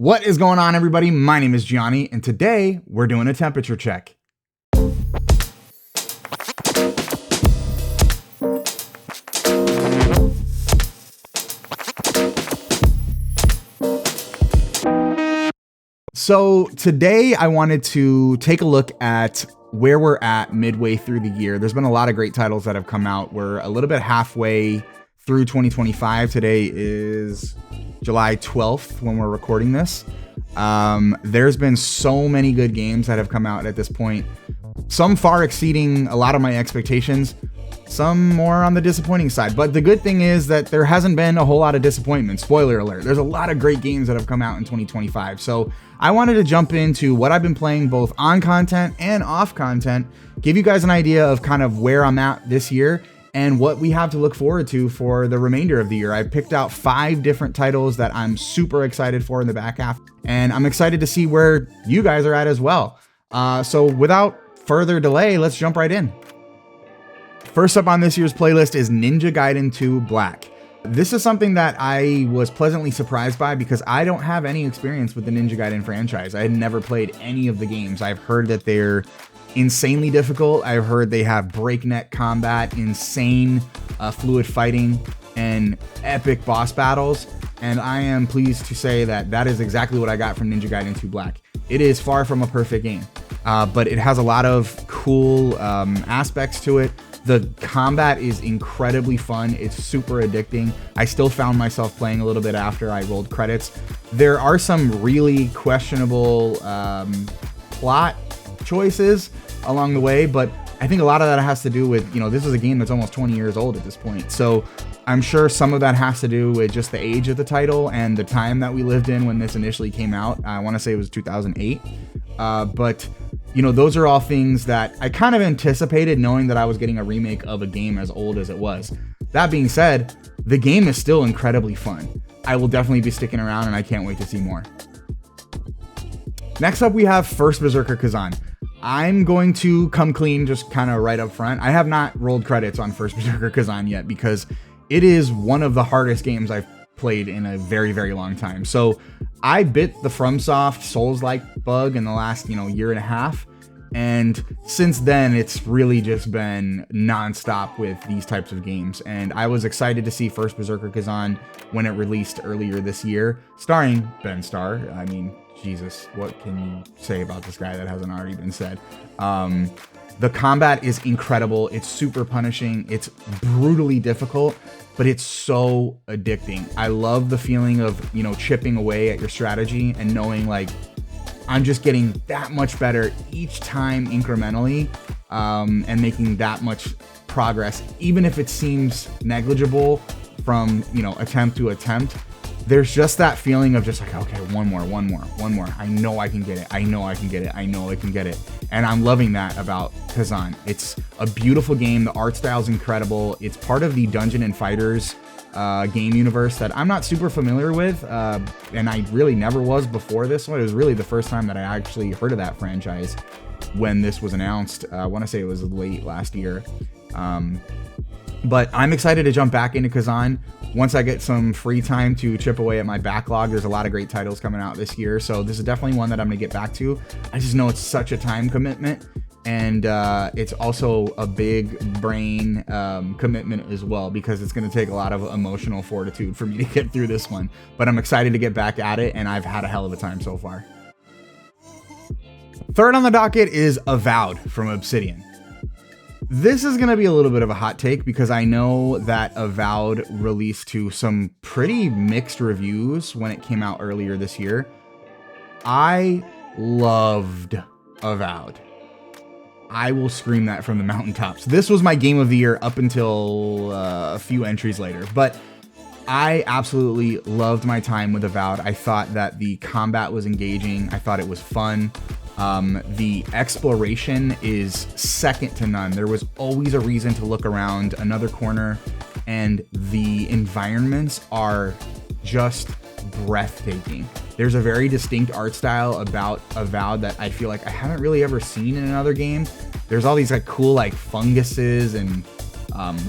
What is going on, everybody? My name is Gianni, and today we're doing a temperature check. So today I wanted to take a look at where we're at midway through the year. There's been a lot of great titles that have come out. We're a little bit halfway through 2025. Today is July 12th when we're recording this. There's been so many good games that have come out at this point, some far exceeding a lot of my expectations, some more on the disappointing side. But the good thing is that there hasn't been a whole lot of disappointment. Spoiler alert, there's a lot of great games that have come out in 2025. So I wanted to jump into what I've been playing both on content and off content, give you guys an idea of kind of where I'm at this year and what we have to look forward to for the remainder of the year. I picked out 5 different titles that I'm super excited for in the back half, and I'm excited to see where you guys are at as well. So without further delay, let's jump right in. First up on this year's playlist is Ninja Gaiden 2 Black. This is something that I was pleasantly surprised by because I don't have any experience with the Ninja Gaiden franchise. I had never played any of the games. I've heard that they're insanely difficult. I've heard they have breakneck combat, insane fluid fighting, and epic boss battles. And I am pleased to say that that is exactly what I got from Ninja Gaiden 2 Black. It is far from a perfect game, but it has a lot of cool aspects to it. The combat is incredibly fun. It's super addicting. I still found myself playing a little bit after I rolled credits. There are some really questionable plot choices along the way, but I think a lot of that has to do with, this is a game that's almost 20 years old at this point. So I'm sure some of that has to do with just the age of the title and the time that we lived in when this initially came out. I want to say it was 2008. But those are all things that I kind of anticipated, knowing that I was getting a remake of a game as old as it was. That being said, the game is still incredibly fun. I will definitely be sticking around, and I can't wait to see more. Next up, we have First Berserker Khazan. I'm going to come clean just kind of right up front. I have not rolled credits on First Berserker Khazan yet because it is one of the hardest games I've played in a very, very long time. So I bit the FromSoft Souls-like bug in the last, year and a half. And since then, it's really just been nonstop with these types of games. And I was excited to see First Berserker Khazan when it released earlier this year, starring Ben Starr. I mean, Jesus, what can you say about this guy that hasn't already been said? The combat is incredible. It's super punishing. It's brutally difficult, but it's so addicting. I love the feeling of, chipping away at your strategy and knowing like, I'm just getting that much better each time incrementally, and making that much progress, even if it seems negligible from, attempt to attempt. There's just that feeling of just like, okay, one more. I know I can get it. I know I can get it. And I'm loving that about Khazan. It's a beautiful game. The art style is incredible. It's part of the Dungeon and Fighters game universe that I'm not super familiar with, and I really never was before this one. It was really the first time that I actually heard of that franchise when this was announced. I want to say it was late last year, but I'm excited to jump back into Khazan once I get some free time to chip away at my backlog. There's a lot of great titles coming out this year, so this is definitely one that I'm gonna get back to. I just know it's such a time commitment, and it's also a big brain commitment as well, because it's going to take a lot of emotional fortitude for me to get through this one. But I'm excited to get back at it, and I've had a hell of a time so far. Third on the docket is Avowed from Obsidian. This is going to be a little bit of a hot take because I know that Avowed released to some pretty mixed reviews when it came out earlier this year. I loved Avowed. I will scream that from the mountaintops. This was my game of the year up until a few entries later, but I absolutely loved my time with Avowed. I thought that the combat was engaging. I thought it was fun. The exploration is second to none. There was always a reason to look around another corner, and the environments are just breathtaking. There's a very distinct art style about Avowed that I feel like I haven't really ever seen in another game. There's all these like cool like funguses and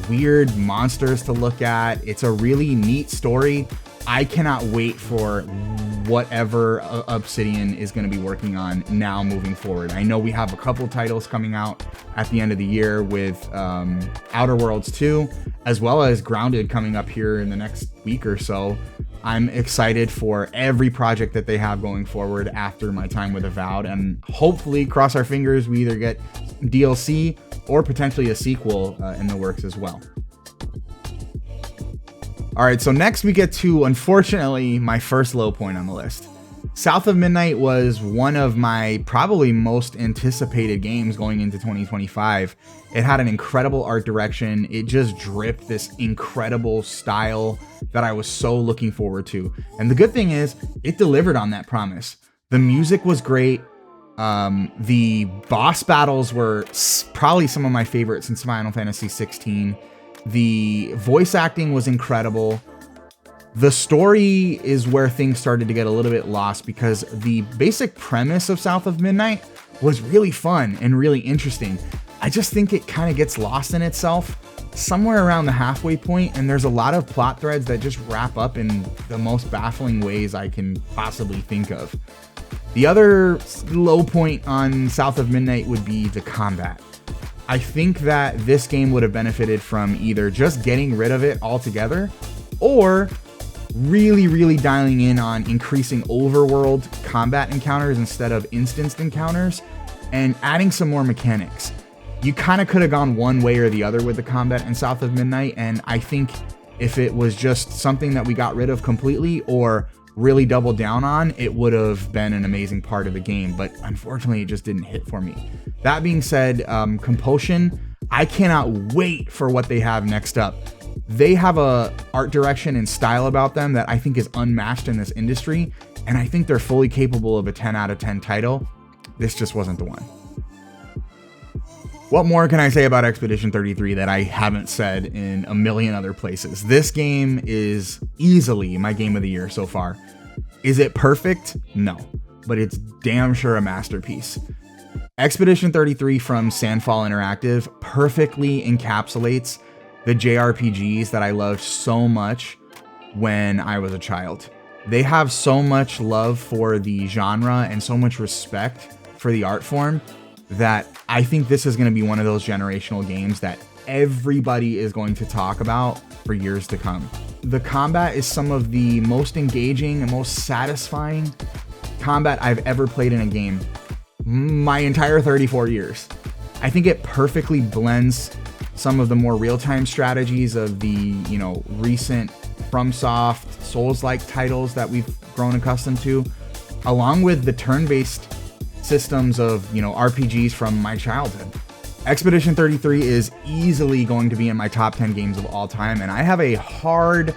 weird monsters to look at. It's a really neat story. I cannot wait for whatever Obsidian is going to be working on now moving forward. I know we have a couple titles coming out at the end of the year with Outer Worlds 2, as well as Grounded coming up here in the next week or so. I'm excited for every project that they have going forward after my time with Avowed, and hopefully, cross our fingers, we either get DLC or potentially a sequel in the works as well. All right, so next we get to, unfortunately, my first low point on the list. South of Midnight was one of my probably most anticipated games going into 2025. It had an incredible art direction. It just dripped this incredible style that I was so looking forward to. And the good thing is, it delivered on that promise. The music was great. The boss battles were probably some of my favorites since Final Fantasy 16. The voice acting was incredible. The story is where things started to get a little bit lost, because the basic premise of South of Midnight was really fun and really interesting. I just think it kind of gets lost in itself somewhere around the halfway point, and there's a lot of plot threads that just wrap up in the most baffling ways I can possibly think of. The other low point on South of Midnight would be the combat. I think that this game would have benefited from either just getting rid of it altogether, or really dialing in on increasing overworld combat encounters instead of instanced encounters, and adding some more mechanics. You kind of could have gone one way or the other with the combat in South of Midnight, and I think if it was just something that we got rid of completely or really doubled down on, it would have been an amazing part of the game, but unfortunately it just didn't hit for me. That being said, Compulsion, I cannot wait for what they have next up. They have a art direction and style about them that I think is unmatched in this industry, and I think they're fully capable of a 10 out of 10 title. This just wasn't the one. What more can I say about Expedition 33 that I haven't said in a million other places? This game is easily my game of the year so far. Is it perfect? No, but it's damn sure a masterpiece. Expedition 33 from Sandfall Interactive perfectly encapsulates the JRPGs that I loved so much when I was a child. They have so much love for the genre and so much respect for the art form that I think this is going to be one of those generational games that everybody is going to talk about for years to come. The combat is some of the most engaging and most satisfying combat I've ever played in a game. My entire 34 years. I think it perfectly blends some of the more real-time strategies of the, recent FromSoft Souls-like titles that we've grown accustomed to, along with the turn-based systems of, RPGs from my childhood. Expedition 33 is easily going to be in my top 10 games of all time, and I have a hard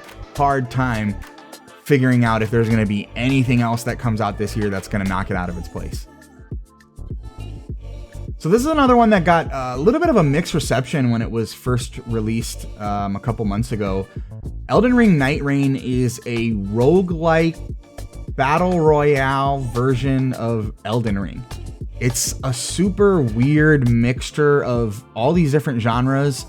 time figuring out if there's going to be anything else that comes out this year that's going to knock it out of its place. So this is another one that got a little bit of a mixed reception when it was first released a couple months ago. Elden Ring Nightreign is a roguelike battle royale version of Elden Ring. It's a super weird mixture of all these different genres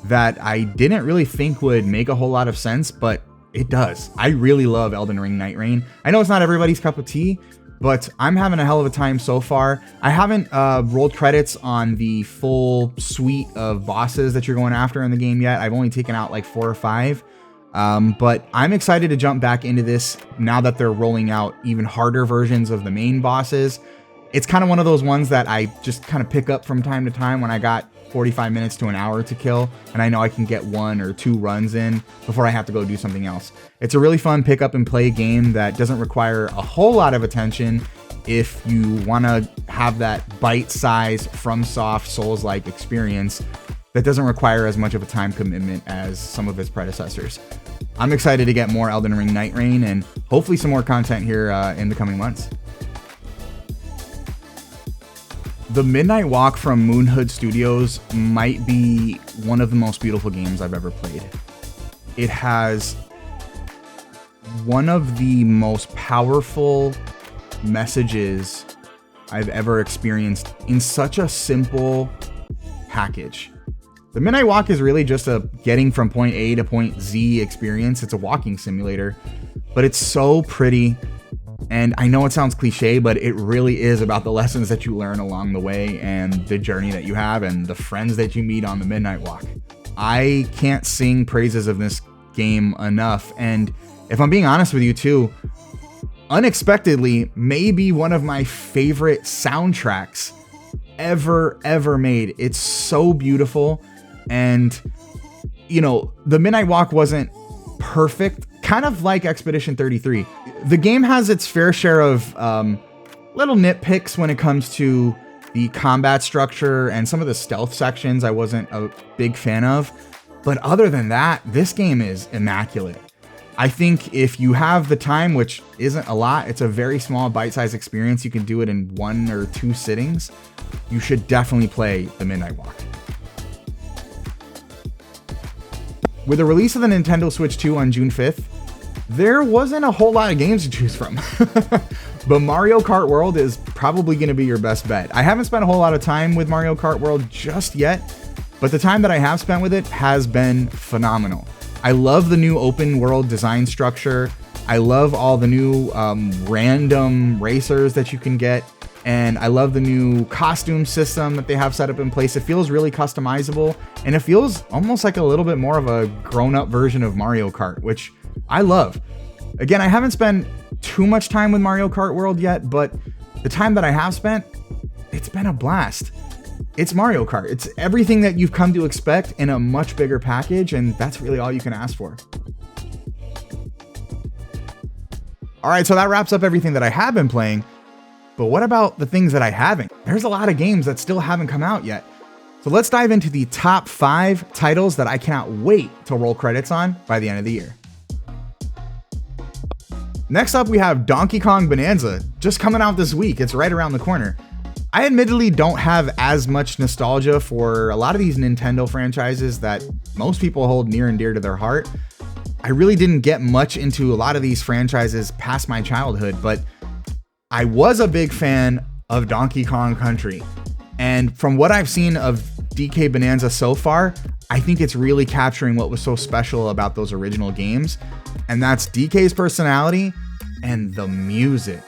that I didn't really think would make a whole lot of sense, but it does. I really love Elden Ring Nightreign. I know it's not everybody's cup of tea, but I'm having a hell of a time so far. I haven't rolled credits on the full suite of bosses that you're going after in the game yet. I've only taken out like 4 or 5. But I'm excited to jump back into this now that they're rolling out even harder versions of the main bosses. It's kind of one of those ones that I just kind of pick up from time to time when I got 45 minutes to an hour to kill, and I know I can get 1 or 2 runs in before I have to go do something else. It's a really fun pick up and play game that doesn't require a whole lot of attention if you want to have that bite-size FromSoft Souls-like experience that doesn't require as much of a time commitment as some of its predecessors. I'm excited to get more Elden Ring Nightreign and hopefully some more content here in the coming months. The Midnight Walk from Moonhood Studios might be one of the most beautiful games I've ever played. It has one of the most powerful messages I've ever experienced in such a simple package. The Midnight Walk is really just a getting from point A to point Z experience. It's a walking simulator, but it's so pretty. And I know it sounds cliche, but it really is about the lessons that you learn along the way and the journey that you have and the friends that you meet on the Midnight Walk. I can't sing praises of this game enough. And if I'm being honest with you too, unexpectedly, maybe one of my favorite soundtracks ever made. It's so beautiful. And, you know, the Midnight Walk wasn't perfect, kind of like Expedition 33. The game has its fair share of little nitpicks when it comes to the combat structure and some of the stealth sections I wasn't a big fan of. But other than that, this game is immaculate. I think if you have the time, which isn't a lot, it's a very small bite-sized experience. You can do it in 1 or 2 sittings. You should definitely play the Midnight Walk. With the release of the Nintendo Switch 2 on June 5th, there wasn't a whole lot of games to choose from. But Mario Kart World is probably going to be your best bet. I haven't spent a whole lot of time with Mario Kart World just yet, but the time that I have spent with it has been phenomenal. I love the new open world design structure. I love all the new random racers that you can get. And I love the new costume system that they have set up in place. It feels really customizable, and it feels almost like a little bit more of a grown-up version of Mario Kart, which I love. Again, I haven't spent too much time with Mario Kart World yet, but the time that I have spent, it's been a blast. It's Mario Kart. It's everything that you've come to expect in a much bigger package, and that's really all you can ask for. All right, so that wraps up everything that I have been playing. But what about the things that I haven't? There's a lot of games that still haven't come out yet. So let's dive into the top 5 titles that I cannot wait to roll credits on by the end of the year. Next up, we have Donkey Kong Bonanza, just coming out this week. It's right around the corner. I admittedly don't have as much nostalgia for a lot of these Nintendo franchises that most people hold near and dear to their heart. I really didn't get much into a lot of these franchises past my childhood, but I was a big fan of Donkey Kong Country. And from what I've seen of DK Bonanza so far, I think it's really capturing what was so special about those original games. And that's DK's personality and the music.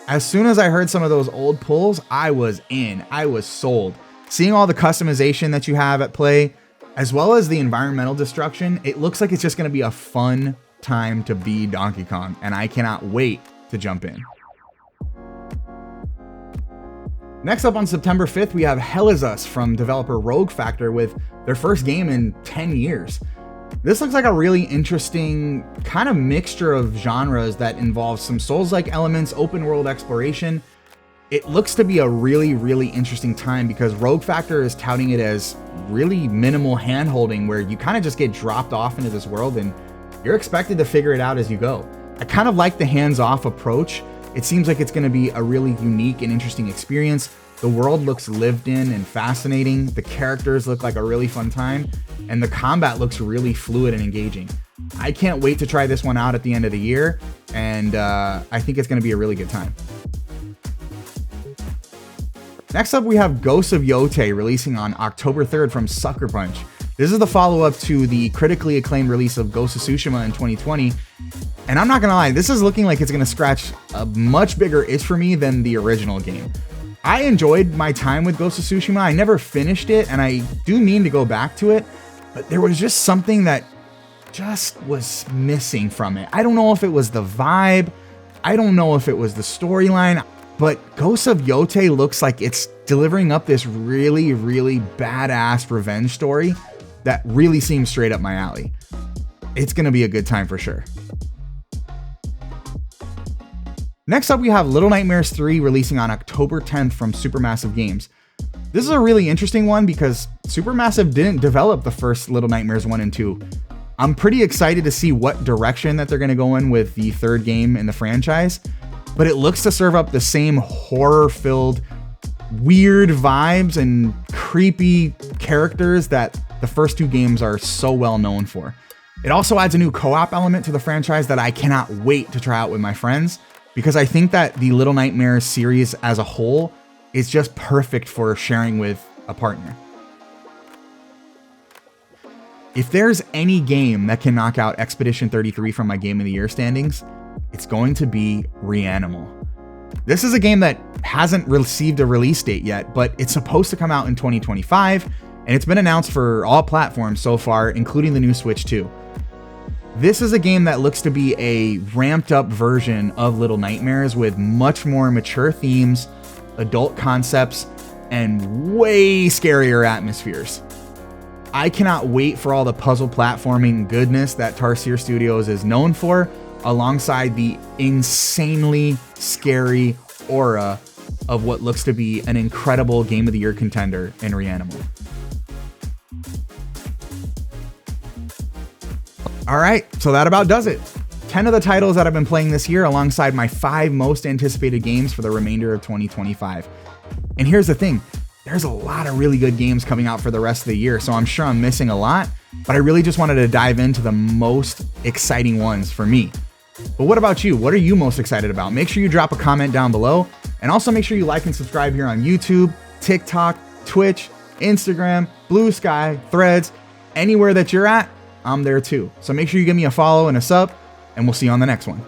As soon as I heard some of those old pulls, I was in. I was sold. Seeing all the customization that you have at play, as well as the environmental destruction, it looks like it's just going to be a fun time to be Donkey Kong. And I cannot wait to jump in. Next up on September 5th, we have Hell Is Us from developer Rogue Factor with their first game in 10 years. This looks like a really interesting kind of mixture of genres that involves some Souls-like elements, open world exploration. It looks to be a really interesting time because Rogue Factor is touting it as really minimal hand-holding where you kind of just get dropped off into this world and you're expected to figure it out as you go. I kind of like the hands-off approach. It seems like it's going to be a really unique and interesting experience. The world looks lived in and fascinating. The characters look like a really fun time. And the combat looks really fluid and engaging. I can't wait to try this one out at the end of the year. And I think it's going to be a really good time. Next up, we have Ghosts of Yōtei releasing on October 3rd from Sucker Punch. This is the follow-up to the critically acclaimed release of Ghost of Tsushima in 2020. And I'm not gonna lie, this is looking like it's gonna scratch a much bigger itch for me than the original game. I enjoyed my time with Ghost of Tsushima. I never finished it, and I do mean to go back to it, but there was just something that just was missing from it. I don't know if it was the vibe, I don't know if it was the storyline, but Ghosts of Yōtei looks like it's delivering up this really badass revenge story that really seems straight up my alley. It's gonna be a good time for sure. Next up, we have Little Nightmares 3 releasing on October 10th from Supermassive Games. This is a really interesting one because Supermassive didn't develop the first Little Nightmares 1 and 2. I'm pretty excited to see what direction that they're going to go in with the third game in the franchise, but it looks to serve up the same horror-filled, weird vibes and creepy characters that the first 2 games are so well known for. It also adds a new co-op element to the franchise that I cannot wait to try out with my friends, because I think that the Little Nightmares series as a whole is just perfect for sharing with a partner. If there's any game that can knock out Expedition 33 from my Game of the Year standings, It's going to be Reanimal. This is a game that hasn't received a release date yet, but it's supposed to come out in 2025, and it's been announced for all platforms so far, including the new Switch 2. This is a game that looks to be a ramped up version of Little Nightmares with much more mature themes, adult concepts, and way scarier atmospheres. I cannot wait for all the puzzle platforming goodness that Tarsier Studios is known for, alongside the insanely scary aura of what looks to be an incredible Game of the Year contender in Reanimal. All right, so that about does it. 10 of the titles that I've been playing this year alongside my 5 most anticipated games for the remainder of 2025. And here's the thing, there's a lot of really good games coming out for the rest of the year, so I'm sure I'm missing a lot, but I really just wanted to dive into the most exciting ones for me. But what about you? What are you most excited about? Make sure you drop a comment down below, and also make sure you like and subscribe here on YouTube, TikTok, Twitch, Instagram, Blue Sky, Threads, anywhere that you're at, I'm there too. So make sure you give me a follow and a sub, and we'll see you on the next one.